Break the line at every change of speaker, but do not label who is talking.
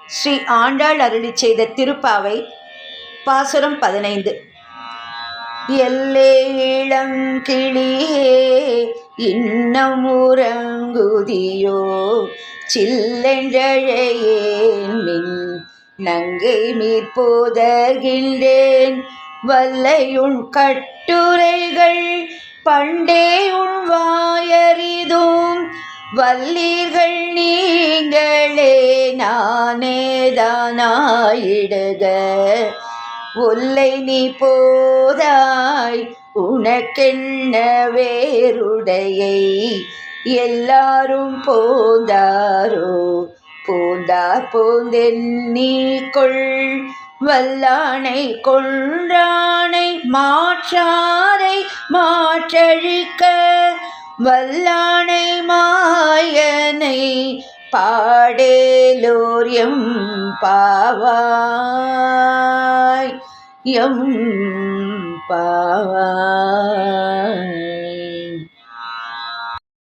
ஸ்ரீ ஆண்டாள் அருளிச் செய்த திருப்பாவை பாசுரம் 15. எல்லே இளங்கிளியே இன்னம் உறங்குதியோ சில்லென்றழையேன் மின் நங்கை மீற்போதகின்றேன் வல்லையுள் கட்டுரைகள் பண்டே உள் வாயறிதும் வல்லீர்கள் நீங்களே நானேதானாயிடுக ஒல்லை நீ போதாய் உனக்கென்ன வேறுடையை எல்லாரும் போந்தாரோ போந்தார் போந்தென்னிக்கொள் வல்லானை கொன்றானை மாற்றாரை மாற்றழிக்க வல்லானை மாயனை பாடேலோர் எம் பாவாய்